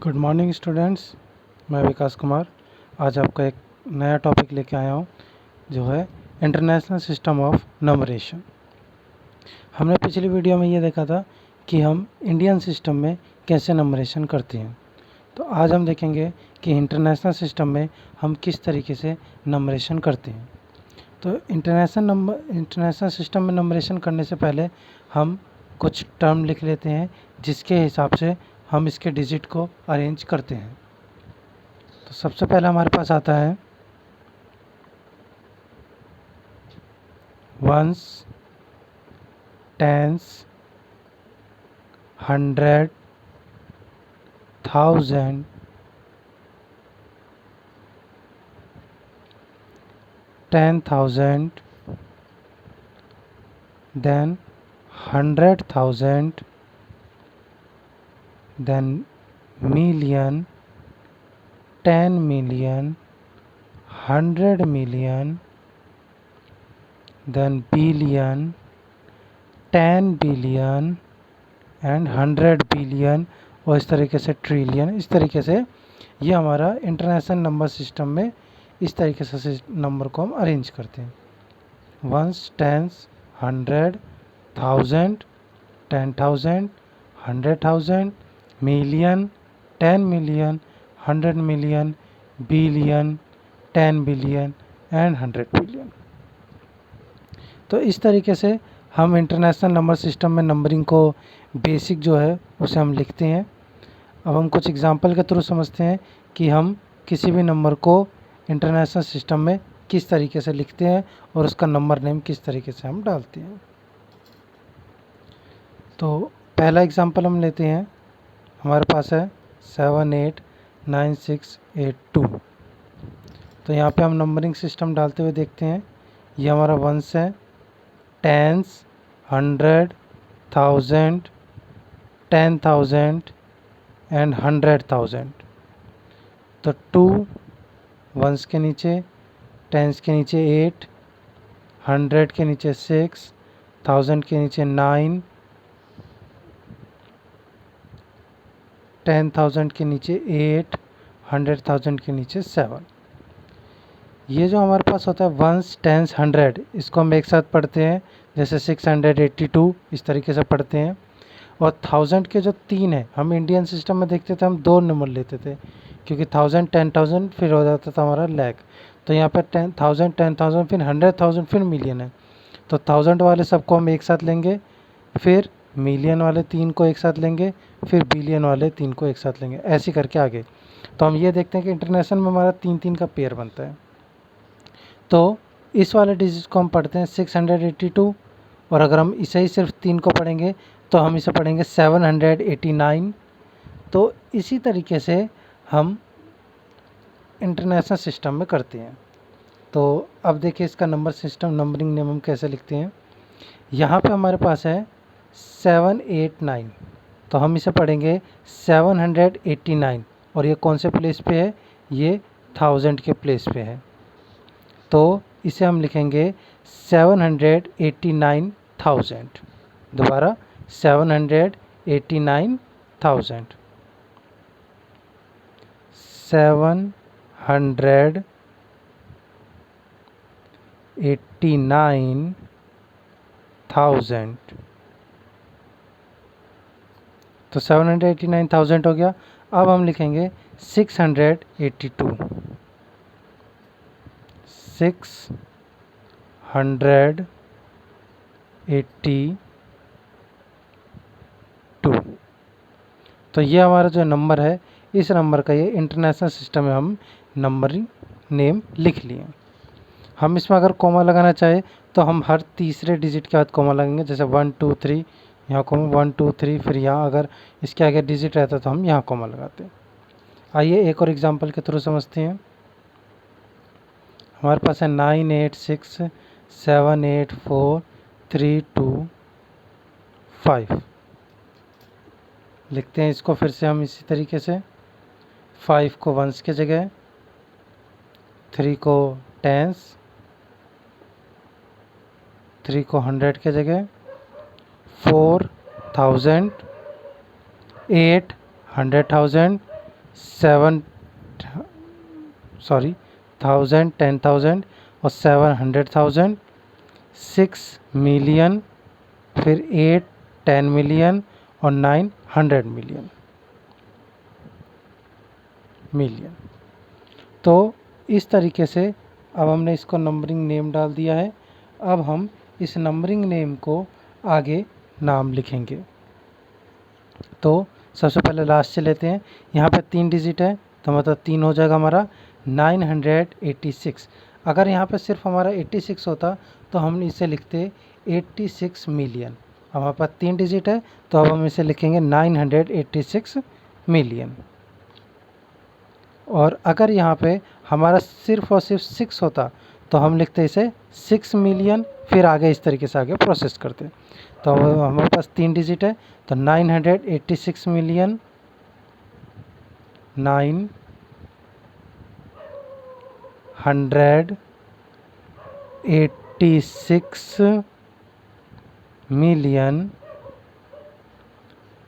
Good morning students. मैं विकास कुमार आज आपका एक नया टॉपिक लेके आया हूँ जो है इंटरनेशनल सिस्टम ऑफ नंबरेशन। हमने पिछली वीडियो में ये देखा था कि हम इंडियन सिस्टम में कैसे नंबरेशन करते हैं। तो आज हम देखेंगे कि इंटरनेशनल सिस्टम में हम किस तरीके से नंबरेशन करते हैं। तो इंटरनेशनल सिस्टम में नंबरेशन करने से पहले हम कुछ टर्म लिख लेते हैं जिसके हिसाब से हम इसके डिजिट को अरेंज करते हैं। तो सबसे पहले हमारे पास आता है once, tens, 100, 1000, 10,000, then 100,000, then million, 10 million, 100 million, then billion, 10 billion and 100 billion और इस तरीके से ट्रिलियन। इस तरीके से ये हमारा इंटरनेशनल नंबर सिस्टम में इस तरीके से नंबर को हम अरेंज करते हैं। Ones, tens, 100, 1000, 10,000, 100,000, million, 10 million, 100 million, billion, 10 billion and 100 billion. तो इस तरीके से हम इंटरनेशनल नंबर सिस्टम में नंबरिंग को बेसिक जो है उसे हम लिखते हैं। अब हम कुछ एग्जांपल के थ्रू समझते हैं कि हम किसी भी नंबर को इंटरनेशनल सिस्टम में किस तरीके से लिखते हैं और उसका नंबर नेम किस तरीके से हम डालते हैं। तो पहला एग्जांपल हम लेते हैं, हमारे पास है 789682। तो यहाँ पे हम नंबरिंग सिस्टम डालते हुए देखते हैं। ये हमारा वंस है, टेंस, 100, 1000, 10,000 एंड 100,000। तो 2 वंस के नीचे, टेंस के नीचे 8, 100 के नीचे 6, 1000 के नीचे 9, 10,000 के नीचे 8, 100,000 के नीचे 7। ये जो हमारे पास होता है वंस, टेंस, 100, इसको हम एक साथ पढ़ते हैं जैसे 682 इस तरीके से पढ़ते हैं। और 1000 के जो 3 है, हम इंडियन सिस्टम में देखते थे हम 2 नंबर लेते थे क्योंकि 1000, 10,000 फिर हो जाता था हमारा लैख। तो यहाँ पर 10,000, 10,000 फिर 100,000 फिर मिलियन है। तो 1000 वाले सबको हम एक साथ लेंगे, फिर मिलियन वाले 3 को एक साथ लेंगे, फिर बिलियन वाले 3 को एक साथ लेंगे, ऐसे करके आगे। तो हम ये देखते हैं कि इंटरनेशनल में हमारा 3-3 का पेयर बनता है। तो इस वाले डिजिट को हम पढ़ते हैं 682 और अगर हम इसे ही सिर्फ 3 को पढ़ेंगे तो हम इसे पढ़ेंगे 789। तो इसी तरीके से हम इंटरनेशनल सिस्टम में करते हैं। तो अब देखिए इसका नंबरिंग नेम हम कैसे लिखते हैं। यहाँ पे हमारे पास है 789, तो हम इसे पढ़ेंगे 789 और ये कौन से प्लेस पे है, ये 1000 के प्लेस पे है। तो इसे हम लिखेंगे 789,000। दोबारा 789,000, 789,000। तो 789,000 हो गया। अब हम लिखेंगे 682, 682। तो ये हमारा जो नंबर है, इस नंबर का ये इंटरनेशनल सिस्टम में हम नंबरिंग नेम लिख लिए। हम इसमें अगर कोमा लगाना चाहे तो हम हर तीसरे डिजिट के बाद कोमा लगाएंगे, जैसे 1 2 3 यहाँ कोमा, 1 2 3, फिर यहाँ अगर इसके आगे डिजिट रहता तो हम यहाँ कोमा लगाते हैं। आइए एक और एग्जांपल के थ्रू समझते हैं। हमारे पास है 986784325। लिखते हैं इसको फिर से हम इसी तरीके से। 5 को वंस के जगह, 3 को टेंस, 3 को 100 के जगह, 4,000, 8, 100,000, 7 1000 10,000 और 700,000, 6 मिलियन, फिर 8 10 मिलियन और 9 100 मिलियन। तो इस तरीके से अब हमने इसको नंबरिंग नेम डाल दिया है। अब हम इस नंबरिंग नेम को आगे नाम लिखेंगे। तो सबसे पहले लास्ट से लेते हैं। यहाँ पे 3 डिजिट है तो मतलब 3 हो जाएगा हमारा 986। अगर यहाँ पे सिर्फ हमारा 86 होता तो हम इसे लिखते 86 मिलियन। हमारे पास 3 डिजिट है तो अब हम इसे लिखेंगे 986 मिलियन। और अगर यहाँ पे हमारा सिर्फ और सिर्फ 6 होता तो हम लिखते इसे 6 मिलियन, फिर आगे इस तरीके से आगे प्रोसेस करते। तो हमारे पास 3 डिजिट है तो 986 मिलियन, 986 मिलियन,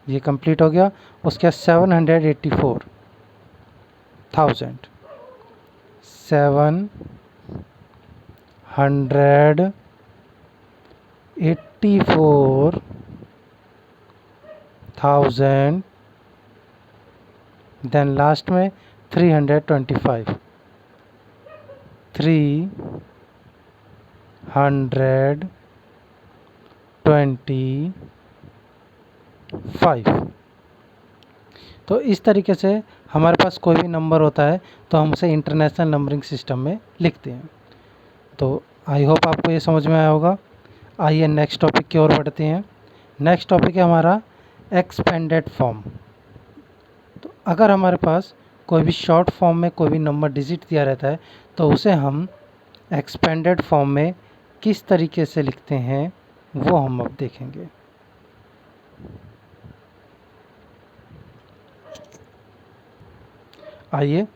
ये कंप्लीट हो गया। उसके बाद 784,000, 784,000, देन लास्ट में 325, 325। तो इस तरीके से हमारे पास कोई भी नंबर होता है तो हम उसे इंटरनेशनल नंबरिंग सिस्टम में लिखते हैं। तो आई होप आपको ये समझ में आया होगा। आइए नेक्स्ट टॉपिक की ओर बढ़ते हैं। नेक्स्ट टॉपिक है हमारा एक्सपेंडेड फॉर्म। तो अगर हमारे पास कोई भी शॉर्ट फॉर्म में कोई भी नंबर डिजिट दिया रहता है तो उसे हम एक्सपेंडेड फॉर्म में किस तरीके से लिखते हैं वो हम अब देखेंगे। आइए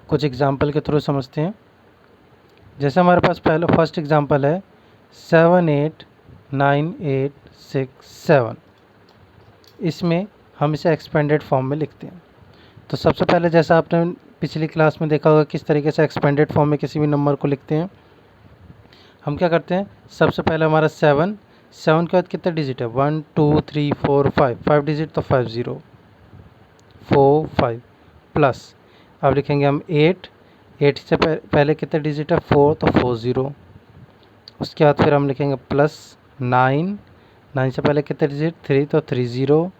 कुछ एग्जाम्पल के थ्रू समझते हैं। जैसे हमारे पास पहले फर्स्ट एग्जाम्पल है 789867। इसमें हम इसे एक्सपेंडेड फॉर्म में लिखते हैं। तो सबसे पहले जैसा आपने पिछली क्लास में देखा होगा किस तरीके से एक्सपेंडेड फॉर्म में किसी भी नंबर को लिखते हैं। हम क्या करते हैं, सबसे पहले हमारा 7 के बाद कितने डिजिट है 1 2 3 4 5 डिजिट तो 50 4 5 प्लस। अब लिखेंगे हम 8 से पहले कितने डिजिट है 4 तो 40। उसके बाद फिर हम लिखेंगे प्लस 9 से पहले कितने डिजिट 3 तो 30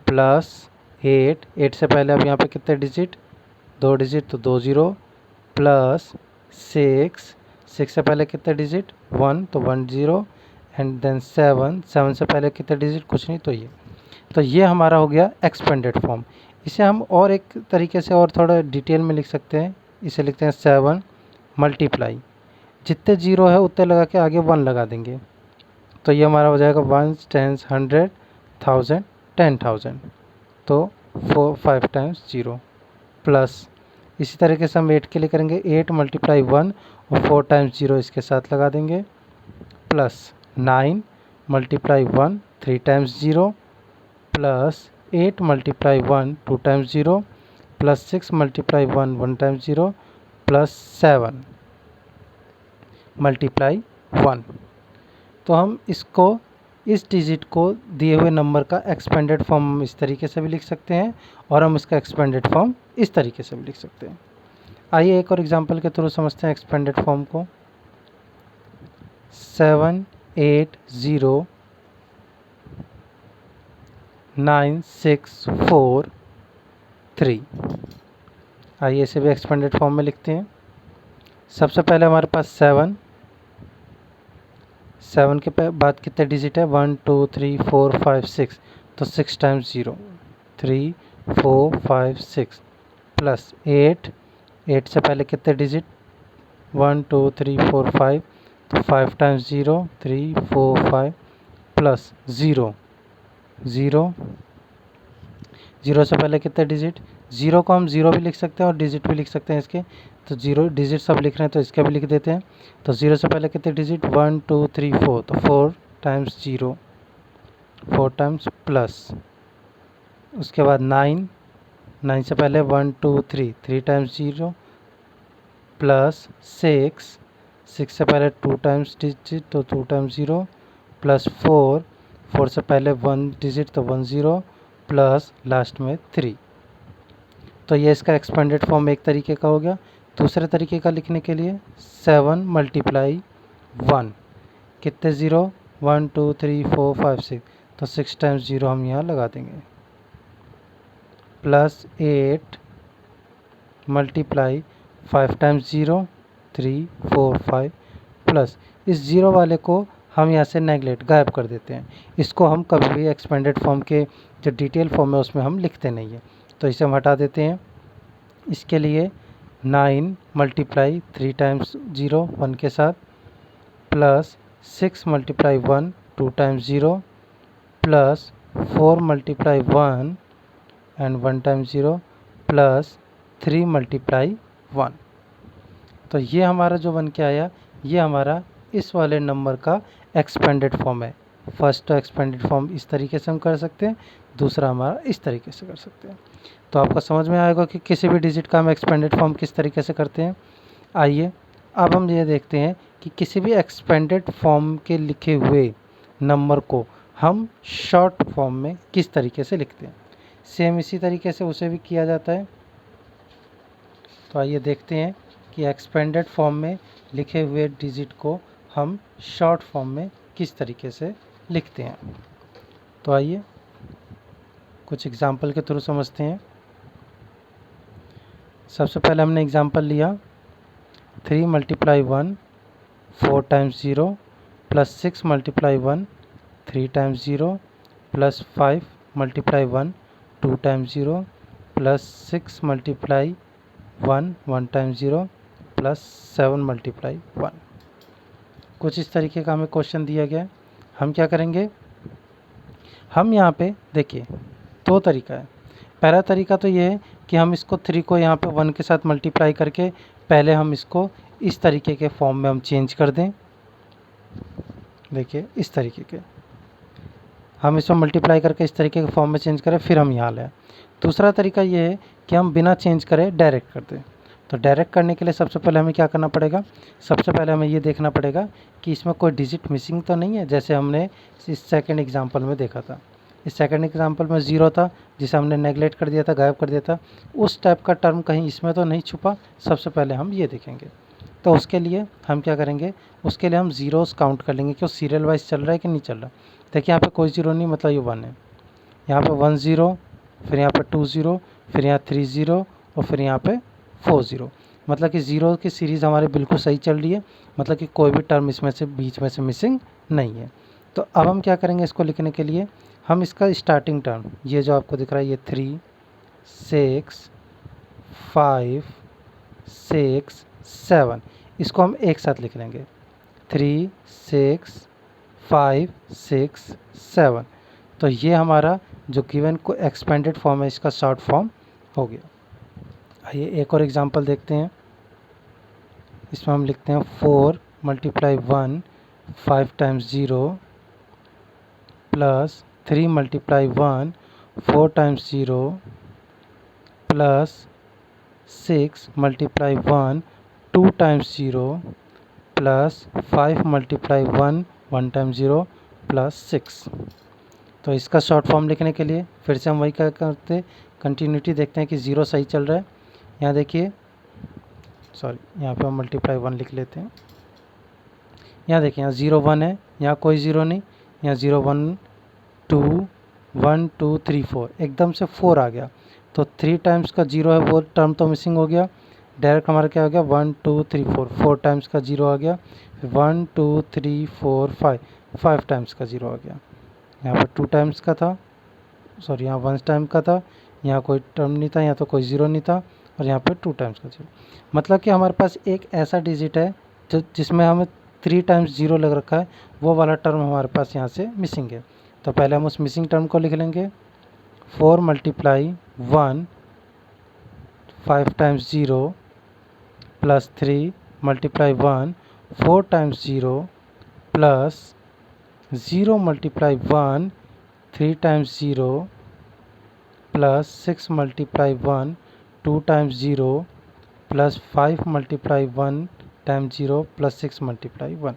प्लस 8 से पहले अब यहाँ पे कितने डिजिट 2 डिजिट तो 20 प्लस 6 से पहले कितने डिजिट 1 तो 10 एंड देन 7 से पहले कितने डिजिट कुछ नहीं तो ये हमारा हो गया एक्सपेंडेड फॉर्म। इसे हम और एक तरीके से और थोड़ा डिटेल में लिख सकते हैं। इसे लिखते हैं 7 मल्टीप्लाई, जितने जीरो है उतने लगा के आगे 1 लगा देंगे तो ये हमारा हो जाएगा 1 10 100 1000 10,000 तो 5 टाइम्स 0 प्लस। इसी तरीके से हम 8 के लिए करेंगे 8 मल्टीप्लाई 1 और 4 टाइम्स 0 इसके साथ लगा देंगे plus 9 multiply 1 3 times 0 plus 8 multiply 1 2 times 0 plus 6 multiply 1 1 times 0 plus 7 multiply 1। तो हम इसको इस डिजिट को दिए हुए नंबर का एक्सपेंडेड फॉर्म इस तरीके से भी लिख सकते हैं और हम इसका एक्सपेंडेड फॉर्म इस तरीके से भी लिख सकते हैं। आइए एक और एग्जांपल के थ्रू समझते हैं एक्सपेंडेड फॉर्म को। 7809643। आइए इसे भी एक्सपेंडेड फॉर्म में लिखते हैं। सबसे पहले हमारे पास 7 के बाद कितने डिजिट है 1 2 3 4 5 6 तो 6 टाइम्स 0 3 4 5 6 प्लस 8 से पहले कितने डिजिट 1 2 3 4 5 तो 5 टाइम्स 0 3 4 5 प्लस 0 से पहले कितने डिजिट 0 को हम 0 भी लिख सकते हैं और डिजिट भी लिख सकते हैं इसके। तो 0 डिजिट सब लिख रहे हैं तो इसका भी लिख देते हैं। तो 0 से पहले कितने डिजिट 1 2 3 4 तो 4 टाइम्स 0 4 टाइम्स प्लस। उसके बाद 9 9 से पहले 1 2 3, 3 टाइम्स 0 प्लस 6, 6 से पहले 2 टाइम्स डिजिट तो 2 टाइम्स 0 प्लस 4, 4 से पहले 1 डिजिट तो 1 0 प्लस लास्ट में 3। तो ये इसका एक्सपेंडेड फॉर्म एक तरीके का हो गया। दूसरे तरीके का लिखने के लिए 7 मल्टीप्लाई 1, कितने ज़ीरो, 1 2 3 4 5 6, तो 6 टाइम्स 0 हम यहाँ लगा देंगे, प्लस 8 मल्टीप्लाई 5 टाइम्स 0, 3 4 5, प्लस इस ज़ीरो वाले को हम यहाँ से नेगलेक्ट गायब कर देते हैं। इसको हम कभी भी एक्सपेंडेड फॉर्म के जो डिटेल फॉर्म है उसमें हम लिखते नहीं हैं, तो इसे हम हटा देते हैं। इसके लिए 9 मल्टीप्लाई 3 टाइम्स 0 1 के साथ, plus 6 multiply 1 2 times 0, plus 4 multiply 1 and 1 times 0, plus 3 multiply 1। तो ये हमारा जो बन के आया, ये हमारा इस वाले नंबर का एक्सपेंडेड फॉर्म है। फर्स्ट तो एक्सपेंडेड फॉर्म इस तरीके से हम कर सकते हैं, दूसरा हमारा इस तरीके से कर सकते हैं। तो आपको समझ में आएगा कि किसी भी डिजिट का हम एक्सपेंडेड फॉर्म किस तरीके से करते हैं। आइए अब हम ये देखते हैं कि किसी भी एक्सपेंडेड फॉर्म के लिखे हुए नंबर को हम शॉर्ट फॉर्म में किस तरीके से लिखते हैं। सेम इसी तरीके से उसे भी किया जाता है। तो आइए देखते हैं कि एक्सपेंडेड फॉर्म में लिखे हुए डिजिट को हम शॉर्ट फॉर्म में किस तरीके से लिखते हैं। तो आइए कुछ एग्जाम्पल के थ्रू समझते हैं। सबसे पहले हमने एग्जाम्पल लिया 3 multiply 1 4 times 0 plus 6 multiply 1 3 times 0 plus 5 multiply 1 2 times 0 plus 6 multiply 1 1 times 0 plus 7 multiply 1। कुछ इस तरीके का हमें क्वेश्चन दिया गया है। हम क्या करेंगे, हम यहाँ पे देखिए दो तरीका है। पहला तरीका तो ये है कि हम इसको 3 को यहाँ पे 1 के साथ मल्टीप्लाई करके पहले हम इसको इस तरीके के फॉर्म में हम चेंज कर दें। देखिए इस तरीके के हम इसमें मल्टीप्लाई करके इस तरीके के फॉर्म में चेंज करें, फिर हम यहाँ लाएँ। दूसरा तरीका ये है कि हम बिना चेंज करे डायरेक्ट कर दें। तो डायरेक्ट करने के लिए सबसे पहले हमें क्या करना पड़ेगा, सबसे पहले हमें ये देखना पड़ेगा कि इसमें कोई डिजिट मिसिंग तो नहीं है, जैसे हमने इस सेकंड एग्जांपल में देखा था। इस सेकंड एग्जांपल में 0 था जिसे हमने नेगलेक्ट कर दिया था, गायब कर दिया था। उस टाइप का टर्म कहीं इसमें तो नहीं छुपा, सबसे पहले हम ये देखेंगे। तो उसके लिए हम क्या करेंगे, उसके लिए हम ज़ीरोज़ काउंट कर लेंगे कि वो सीरियल वाइज चल रहा है कि नहीं चल रहा। देखिए यहाँ पे कोई ज़ीरो नहीं, मतलब ये 1 है। यहाँ पे 1 0, फिर यहाँ पे 2 0, फिर यहाँ 3 0 और फिर यहाँ पे 4 0। मतलब कि ज़ीरो की सीरीज़ हमारी बिल्कुल सही चल रही है, मतलब कि कोई भी टर्म इसमें से बीच में से मिसिंग नहीं है। तो अब हम क्या करेंगे, इसको लिखने के लिए हम इसका स्टार्टिंग टर्म, ये जो आपको दिख रहा है ये 3 6 5 6 7, इसको हम एक साथ लिख लेंगे 3 6 5 6 7। तो ये हमारा जो गिवन को एक्सपेंडेड फॉर्म है, इसका शॉर्ट फॉर्म हो गया। आइए एक और एग्जांपल देखते हैं। इसमें हम लिखते हैं 4 multiply 1 5 times 0 plus 3 multiply 1 4 times 0 plus 6 multiply 1 2 times 0 plus 5 multiply 1 1 times 0 plus 6। तो इसका शॉर्ट फॉर्म लिखने के लिए फिर से हम वही क्या करते हैं, कंटिन्यूटी देखते हैं कि 0 सही चल रहा है। यहाँ देखिए, सॉरी यहाँ पे हम मल्टीप्लाई 1 लिख लेते हैं। यहाँ देखिए यहाँ 0 1 है, यहाँ कोई 0 नहीं, यहाँ 0 1 2 1 2 3 4, एकदम से 4 आ गया। तो 3 टाइम्स का 0 है, वो टर्म तो मिसिंग हो गया। डायरेक्ट हमारा क्या हो गया 1 2 3 4, 4 टाइम्स का 0 आ गया। 1 2 3 4 5, 5 टाइम्स का 0 आ गया। यहाँ पर 2 टाइम्स का था, सॉरी यहाँ 1 टाइम का था, यहाँ कोई टर्म नहीं था, यहाँ तो कोई 0 नहीं था, और यहाँ पे 2 टाइम्स का 0। मतलब कि हमारे पास एक ऐसा डिजिट है जो जिसमें हमें 3 टाइम्स 0 लग रखा है, वो वाला टर्म हमारे पास यहाँ से मिसिंग है। तो पहले हम उस मिसिंग टर्म को लिख लेंगे 4 multiply 1 5 times 0 plus 3 multiply 1 4 times 0 plus 0 multiply 1 3 times 0 plus 6 multiply 1 2 times 0 plus 5 multiply 1 times 0 plus 6 multiply 1।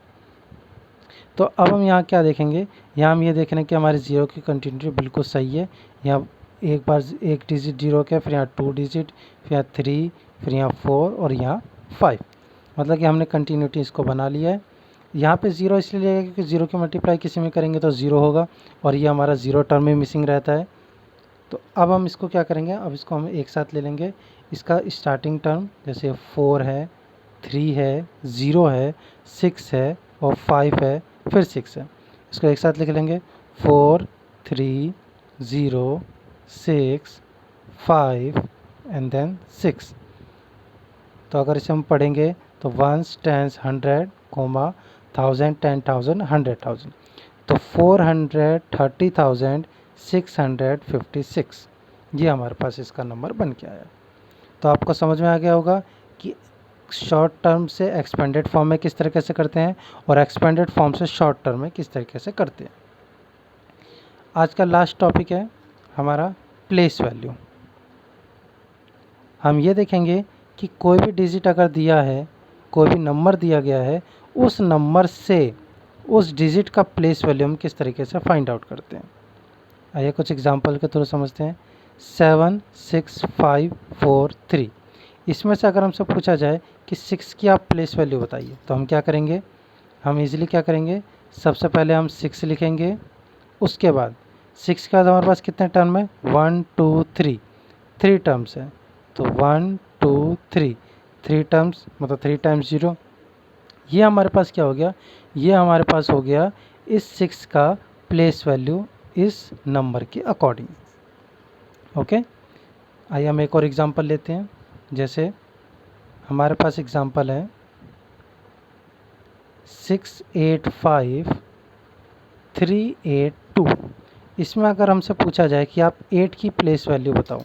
तो अब हम यहाँ क्या देखेंगे, यहाँ हम ये देख रहे हैं कि हमारे जीरो की कंटिन्यूटी बिल्कुल सही है। यहाँ एक बार एक डिजिट जीरो का, फिर यहाँ 2 डिजिट, फिर यहाँ 3, फिर यहाँ 4 और यहाँ 5, मतलब कि हमने कंटिन्यूटी इसको बना लिया है। यहाँ पे ज़ीरो इसलिए लिया क्योंकि ज़ीरो की मल्टीप्लाई किसी में करेंगे तो ज़ीरो होगा और ये हमारा ज़ीरो टर्म में मिसिंग रहता है। तो अब हम इसको क्या करेंगे, अब इसको हम एक साथ ले लेंगे। इसका स्टार्टिंग टर्म जैसे 4 है, 3 है, 0 है, 6 है और 5 है, फिर 6 है, इसको एक साथ लिख लेंगे 4 3 0 6 5 एंड देन 6। तो अगर इसे हम पढ़ेंगे तो 1 10 100 कोमा 1000 10,000 100,000, तो 430,656 ये हमारे पास इसका नंबर बन के आया। तो आपको समझ में आ गया होगा कि शॉर्ट टर्म से एक्सपेंडेड फॉर्म में किस तरीके से करते हैं और एक्सपेंडेड फॉर्म से शॉर्ट टर्म में किस तरीके से करते हैं। आज का लास्ट टॉपिक है हमारा प्लेस वैल्यू। हम ये देखेंगे कि कोई भी डिजिट अगर दिया है, कोई भी नंबर दिया गया है, उस नंबर से उस डिजिट का प्लेस वैल्यू हम किस तरीके से फाइंड आउट करते हैं। आइए कुछ एग्जांपल के थ्रू समझते हैं। 7 6 5 4 3, इसमें से अगर हमसे पूछा जाए कि 6 की आप प्लेस वैल्यू बताइए, तो हम क्या करेंगे, हम इजीली क्या करेंगे, सबसे पहले हम 6 लिखेंगे। उसके बाद 6 के बाद हमारे पास कितने टर्म है, 1 2 3, 3 टर्म्स है। तो 1 2 3, 3 टर्म्स मतलब 3 टाइम्स 0। ये हमारे पास क्या हो गया, ये हमारे पास हो गया इस 6 का प्लेस वैल्यू इस नंबर के अकॉर्डिंग। ओके, आइए हम एक और एग्जांपल लेते हैं। जैसे हमारे पास एग्जांपल है 6 8 5 3 8 2। इसमें अगर हमसे पूछा जाए कि आप 8 की प्लेस वैल्यू बताओ,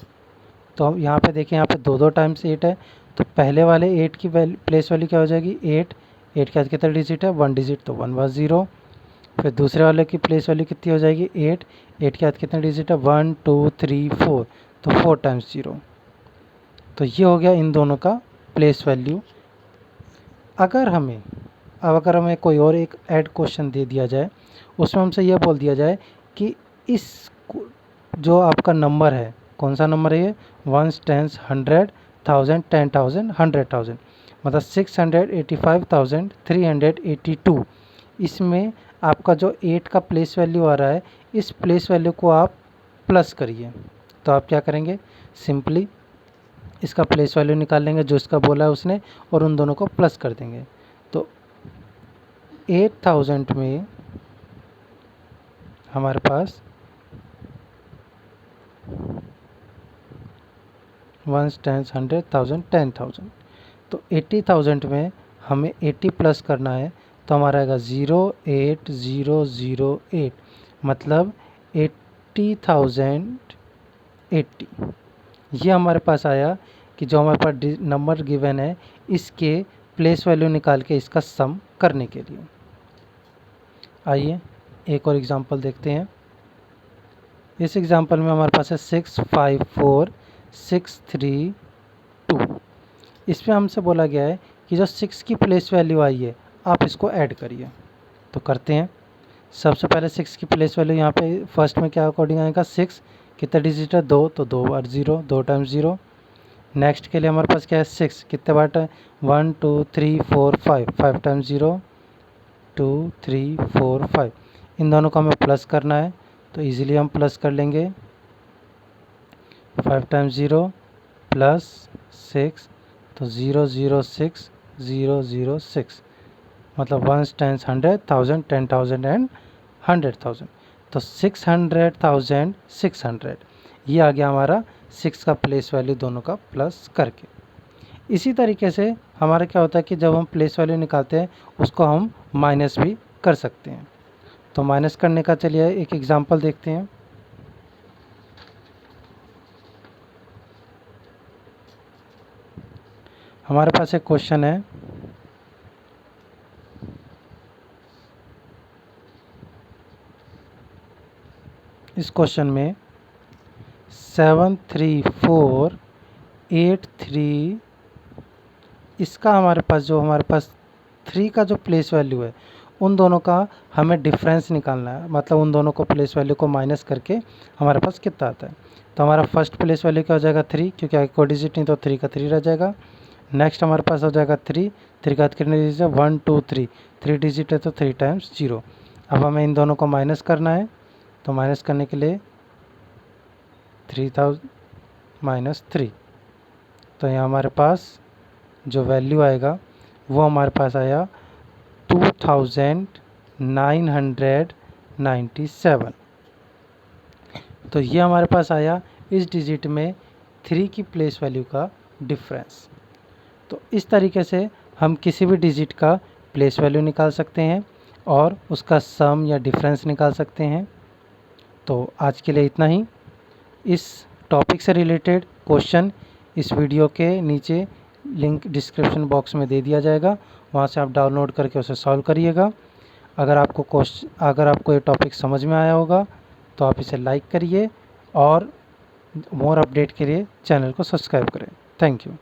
तो हम यहाँ पे देखें, यहाँ पे दो टाइम्स 8 है, तो पहले वाले 8 की प्लेस वैल्यू क्या हो जाएगी 8। 8 के बाद कितना डिजिट है, 1 डिजिट, तो 1 was 0। फिर दूसरे वाले की प्लेस वैल्यू कितनी हो जाएगी 8। 8 के बाद कितना डिजिट है, 1 2 3 4, तो 4 टाइम्स 0। तो ये हो गया इन दोनों का प्लेस वैल्यू। अगर हमें कोई और एक ऐड क्वेश्चन दे दिया जाए, उसमें हमसे यह बोल दिया जाए कि इस जो आपका नंबर है, कौन सा नंबर है ये, 1 10 100 1000 10,000 100,000, मतलब 685,382। इसमें आपका जो 8 का प्लेस वैल्यू आ रहा है, इस प्लेस वैल्यू को आप प्लस करिए। तो आप क्या करेंगे, सिंपली इसका प्लेस वैल्यू निकाल लेंगे जो इसका बोला है उसने, और उन दोनों को प्लस कर देंगे। तो 8,000 में हमारे पास 1 10 100 1000 10,000, तो 80,000 में हमें 80 प्लस करना है, तो हमारा आएगा 08008, मतलब 80,080। ये हमारे पास आया कि जो हमारे पास नंबर गिवन है, इसके प्लेस वैल्यू निकाल के इसका सम करने के लिए। आइए एक और एग्जांपल देखते हैं। इस एग्जांपल में हमारे पास है 6 5 4 6 3 2। इसमें हमसे बोला गया है कि जो 6 की प्लेस वैल्यू आई है, आप इसको ऐड करिए। तो करते हैं। सबसे पहले 6 की प्लेस वैल्यू यहाँ पे फर्स्ट में क्या अकॉर्डिंग आएगा, 6 कितना डिजिट है 2, तो 2 बार 0, 2 टाइम्स 0। नेक्स्ट के लिए हमारे पास क्या है 6 कितने बार है, 1 2 3 4 5, 5 टाइम्स 0, 2 3 4 5। इन दोनों को हमें प्लस करना है, तो इजीली हम प्लस कर लेंगे। 5 टाइम्स 0 प्लस 6, तो 0 0 6 0 0 6, मतलब 1 10 100 1000 10,000 एंड 100,000, तो 600,000 600 ये आ गया हमारा 6 का प्लेस वैल्यू दोनों का प्लस करके। इसी तरीके से हमारा क्या होता है कि जब हम प्लेस वैल्यू निकालते हैं, उसको हम माइनस भी कर सकते हैं। तो माइनस करने का चलिए एक एग्जांपल देखते हैं। हमारे पास एक क्वेश्चन है, इस क्वेश्चन में 7348 इसका हमारे पास 3 का जो प्लेस वैल्यू है उन दोनों का हमें डिफरेंस निकालना है, मतलब उन दोनों को प्लेस वैल्यू को माइनस करके हमारे पास कितना आता है। तो हमारा फर्स्ट प्लेस वैल्यू क्या हो जाएगा 3, क्योंकि आगे कोई डिजिट नहीं तो 3 का 3 रह जाएगा। नेक्स्ट हमारे पास हो जाएगा 3 का कितने डिजिट है 1 2 3 डिजिट है तो 3 टाइम्स 0। अब हमें इन दोनों को माइनस करना है, तो माइनस करने के लिए 3000 माइनस 3, तो यहाँ हमारे पास जो वैल्यू आएगा वो हमारे पास आया 2997। तो ये हमारे पास आया इस डिजिट में 3 की प्लेस वैल्यू का डिफरेंस। तो इस तरीके से हम किसी भी डिजिट का प्लेस वैल्यू निकाल सकते हैं और उसका सम या डिफरेंस निकाल सकते हैं। तो आज के लिए इतना ही। इस टॉपिक से रिलेटेड क्वेश्चन इस वीडियो के नीचे लिंक डिस्क्रिप्शन बॉक्स में दे दिया जाएगा, वहाँ से आप डाउनलोड करके उसे सॉल्व करिएगा। अगर आपको ये टॉपिक समझ में आया होगा तो आप इसे लाइक करिए और मोर अपडेट के लिए चैनल को सब्सक्राइब करें। Thank you.